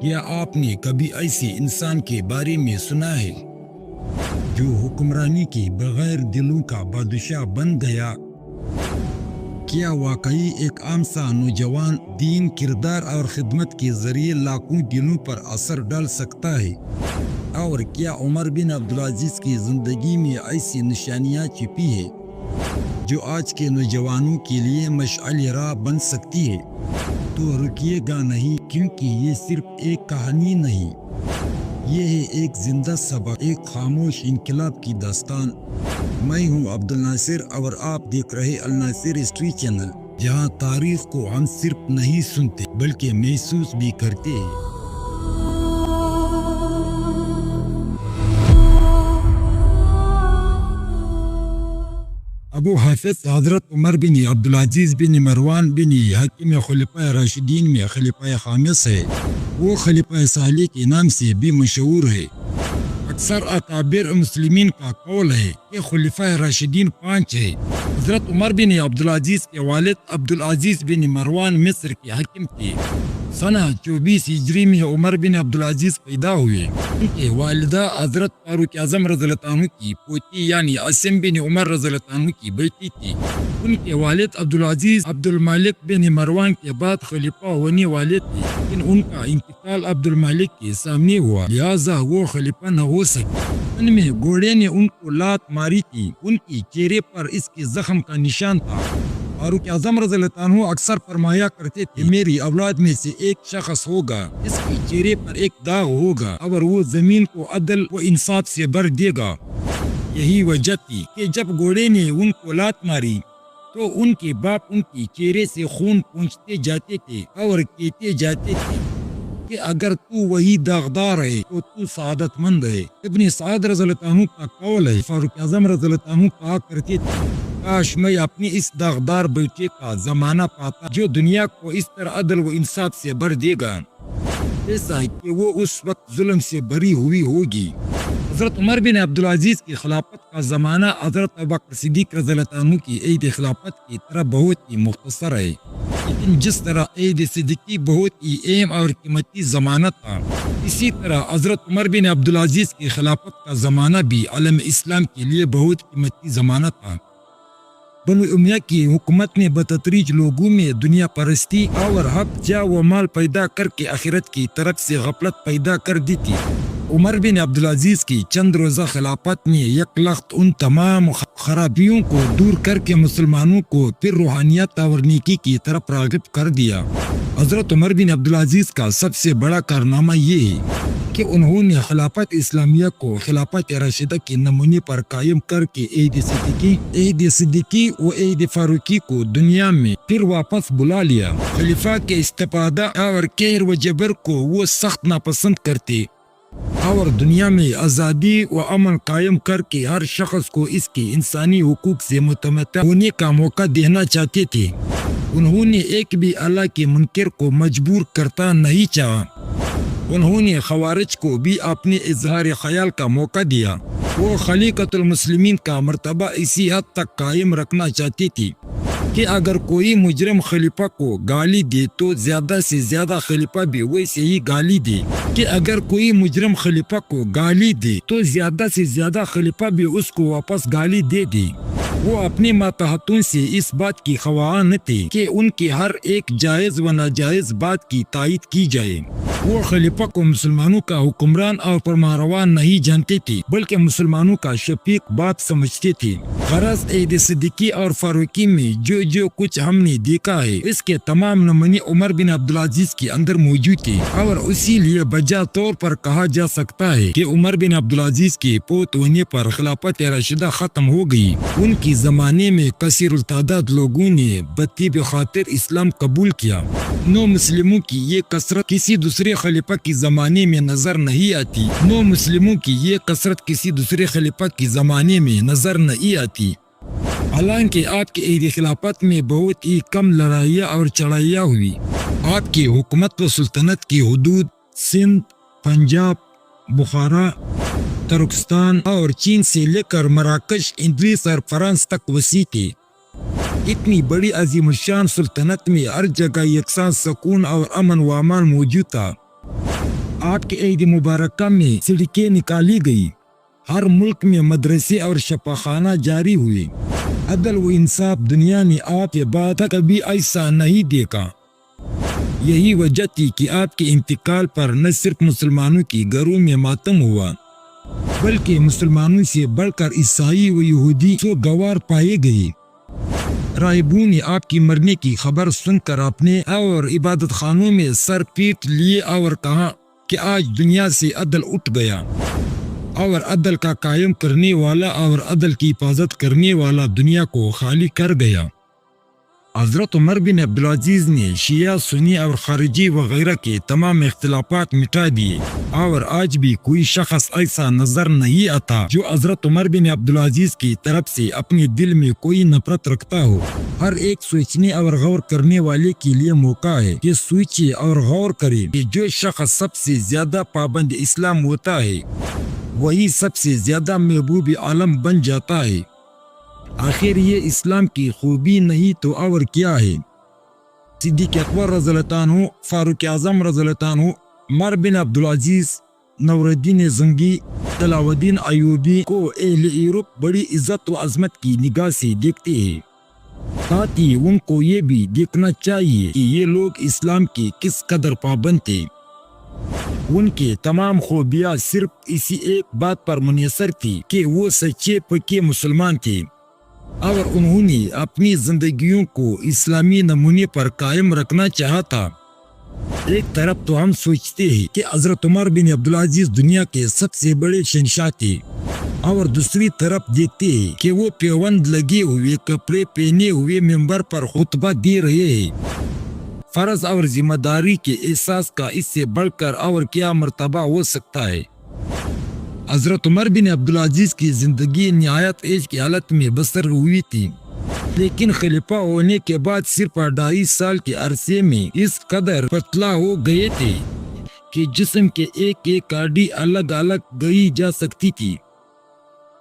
کیا آپ نے کبھی ایسے انسان کے بارے میں سنا ہے جو حکمرانی کے بغیر دلوں کا بادشاہ بن گیا؟ کیا واقعی ایک عام سا نوجوان دین، کردار اور خدمت کے ذریعے لاکھوں دلوں پر اثر ڈال سکتا ہے؟ اور کیا عمر بن عبدالعزیز کی زندگی میں ایسی نشانیاں چھپی ہیں جو آج کے نوجوانوں کے لیے مشعل راہ بن سکتی ہے؟ تو رکیے گا نہیں، کیونکہ یہ صرف ایک کہانی نہیں، یہ ہے ایک زندہ سبق، ایک خاموش انقلاب کی داستان۔ میں ہوں عبد الناصر اور آپ دیکھ رہے الناصر ہسٹری چینل، جہاں تاریخ کو ہم صرف نہیں سنتے بلکہ محسوس بھی کرتے ہیں۔ ابو حافظ حضرت عمر بن عبدالعزیز بن مروان بن حکیم خلفائے راشدین میں خلیفہ خامس ہے۔ وہ خلیفہ صالح کے نام سے بھی مشہور ہے۔ اکثر اکابر مسلمین کا قول ہے کہ خلفائے راشدین 5 ہے۔ حضرت عمر بن عبدالعزیز کے والد عبدالعزیز بن مروان مصر کے حاکم تھے۔ سنہ 24 ہجری میں عمر بن عبدالعزیز پیدا ہوئے۔ ان کے والدہ حضرت فاروق اعظم رضی اللہ عنہ کی پوتی یعنی عاصم بن عمر رضی اللہ عنہ کی بیٹی تھی۔ ان کے والد عبدالعزیز عبد الملک بن مروان کے بعد خلیفہ ہونے والے تھے، لیکن ان کا انتقال عبد الملک کے سامنے ہوا، لہٰذا وہ خلیفہ نہ ہو سکے۔ ان میں گھوڑے نے ان کو لات ماری تھی، ان کی چہرے پر اس کے زخم کا نشان تھا۔ فاروق اعظم رضی اللہ عنہ اکثر فرمایا کرتے تھے، میری اولاد میں سے ایک شخص ہوگا جس کے چہرے پر ایک داغ ہوگا اور وہ زمین کو عدل و انصاف سے بھر دے گا۔ یہی وجہ تھی کہ جب گھوڑے نے ان کو لات ماری تو ان کے باپ ان کے چہرے سے خون پونچھتے جاتے تھے اور کہتے جاتے تھے کہ اگر تو وہی داغدار ہے تو تو سعادت مند ہے۔ ابن سعد رضی اللہ عنہ کا قول ہے، فاروق اعظم رضی اللہ عنہ کہا کرتے تھے، کاش میں اپنی اس داغدار بیٹے کا زمانہ پاتا جو دنیا کو اس طرح عدل و انصاف سے بھر دے گا جیسا کہ وہ اس وقت ظلم سے بری ہوئی ہوگی۔ حضرت عمر بن عبدالعزیز کی خلافت کا زمانہ حضرت ابوبکر صدیق رضی اللہ عنہ کی عہد خلافت کی طرح بہت ہی مختصر ہے، لیکن جس طرح عہد صدیقی بہت ہی اہم اور قیمتی زمانہ تھا، اسی طرح حضرت عمر بن عبدالعزیز کی خلافت کا زمانہ بھی عالم اسلام کے لیے بہت قیمتی زمانہ تھا۔ بنو امیہ کی حکومت نے بتدریج لوگوں میں دنیا پرستی اور حق جا و مال پیدا کر کے آخرت کی طرف سے غفلت پیدا کر دی تھی۔ عمر بن عبدالعزیز کی چند روزہ خلافت نے یک لخت ان تمام خرابیوں کو دور کر کے مسلمانوں کو پھر روحانیت اور نیکی کی طرف راغب کر دیا۔ حضرت عمر بن عبدالعزیز کا سب سے بڑا کارنامہ یہ ہے کہ انہوں نے خلافت اسلامیہ کو خلافت راشدہ کے نمونے پر قائم کر کے عہد صدیقی و عہد فاروقی کو دنیا میں پھر واپس بلا لیا۔ خلیفہ کے استفادہ اور قہر و جبر کو وہ سخت ناپسند کرتے اور دنیا میں آزادی و امن قائم کر کے ہر شخص کو اس کے انسانی حقوق سے متمتع ہونے کا موقع دینا چاہتے تھے۔ انہوں نے ایک بھی اللہ کے منکر کو مجبور کرتا نہیں چاہا۔ انہوں نے خوارج کو بھی اپنے اظہار خیال کا موقع دیا۔ وہ خلیفۃ المسلمین کا مرتبہ اسی حد تک قائم رکھنا چاہتی تھی کہ اگر کوئی مجرم خلیفہ کو گالی دے تو زیادہ سے زیادہ خلیفہ بھی ویسے ہی گالی دے، کہ اگر کوئی مجرم خلیفہ کو گالی دے تو زیادہ سے زیادہ خلیفہ بھی اس کو واپس گالی دے دے۔ وہ اپنے ماتحتوں سے اس بات کی خواہاں نہ تھے کہ ان کی ہر ایک جائز و ناجائز بات کی تائید کی جائے۔ وہ خلیفہ کو مسلمانوں کا حکمران اور فرمانروا نہیں جانتے تھے بلکہ مسلمانوں کا شفیق بات سمجھتے تھے۔ غرض عہد صدیقی اور فاروقی میں جو کچھ ہم نے دیکھا ہے اس کے تمام نمونے عمر بن عبدالعزیز کے اندر موجود تھے، اور اسی لیے بجا طور پر کہا جا سکتا ہے کہ عمر بن عبدالعزیز کے فوت ہونے پر خلافت راشدہ ختم ہو گئی۔ ان کی زمانے میں کثیر التعداد لوگوں نے بطیب خاطر اسلام قبول کیا۔ نو مسلموں کی یہ کثرت کسی دوسرے خلیفہ کی زمانے میں نظر نہیں آتی۔ نو مسلموں کی یہ کثرت کسی دوسرے خلیفہ کی زمانے میں نظر نہیں آتی۔ حالانکہ آپ کے عہد خلافت میں بہت ہی کم لڑائیاں اور چڑھائیاں ہوئی۔ آپ کی حکومت و سلطنت کی حدود سندھ، پنجاب، بخارا، ترکستان اور چین سے لے کر مراکش، انگلش اور فرانس تک وسیع تھے۔ اتنی بڑی عظیم الشان سلطنت میں ہر جگہ یکساں سکون اور امن و امان موجود تھا۔ آپ کے عہد مبارکہ میں سڑکیں نکالی گئی، ہر ملک میں مدرسے اور شفاخانہ جاری ہوئے۔ عدل و انصاف دنیا نے آپ کے بعد کبھی ایسا نہیں دیکھا۔ یہی وجہ تھی کہ آپ کے انتقال پر نہ صرف مسلمانوں کے گھروں میں ماتم ہوا، بلکہ مسلمانوں سے بڑھ کر عیسائی و یہودی سوگوار پائے گئے۔ راہبوں نے آپ کی مرنے کی خبر سن کر اپنے اور عبادت خانوں میں سر پیٹ لیے اور کہا کہ آج دنیا سے عدل اٹھ گیا، اور عدل کا قائم کرنے والا اور عدل کی حفاظت کرنے والا دنیا کو خالی کر گیا۔ حضرت عمر بن عبدالعزیز نے شیعہ، سنی اور خارجی وغیرہ کے تمام اختلافات مٹا دیے، اور آج بھی کوئی شخص ایسا نظر نہیں آتا جو حضرت عمر بن عبدالعزیز کی طرف سے اپنے دل میں کوئی نفرت رکھتا ہو۔ ہر ایک سوچنے اور غور کرنے والے کے لیے موقع ہے کہ سوچے اور غور کرے کہ جو شخص سب سے زیادہ پابند اسلام ہوتا ہے وہی سب سے زیادہ محبوب عالم بن جاتا ہے۔ آخر یہ اسلام کی خوبی نہیں تو اور کیا ہے؟ صدیق اکبر رضی اللہ عنہ، فاروق اعظم رضی اللہ عنہ، عمر بن عبدالعزیز، نور الدین زنگی، طلال الدین ایوبی کو اہل یورپ بڑی عزت و عظمت کی نگاہ سے دیکھتے ہیں۔ ساتھ ہی ان کو یہ بھی دیکھنا چاہیے کہ یہ لوگ اسلام کے کس قدر پابند تھے۔ ان کی تمام خوبیاں صرف اسی ایک بات پر منحصر تھی کہ وہ سچے پکے مسلمان تھے، اور انہوں نے اپنی زندگیوں کو اسلامی نمونے پر قائم رکھنا چاہا تھا۔ ایک طرف تو ہم سوچتے ہیں کہ حضرت عمر بن عبدالعزیز دنیا کے سب سے بڑے شہنشاہ تھے، اور دوسری طرف دیکھتے ہیں کہ وہ پیوند لگے ہوئے کپڑے پہنے ہوئے ممبر پر خطبہ دے رہے ہیں۔ فرض اور ذمہ داری کے احساس کا اس سے بڑھ کر اور کیا مرتبہ ہو سکتا ہے؟ حضرت عمر بن عبدالعزیز کی زندگی نہایت عیش کی حالت میں بسر ہوئی تھی، لیکن خلیفہ ہونے کے بعد صرف 2.5 سال کے عرصے میں اس قدر پتلا ہو گئے تھے کہ جسم کے ایک ایک ہڈی الگ الگ گئی جا سکتی تھی۔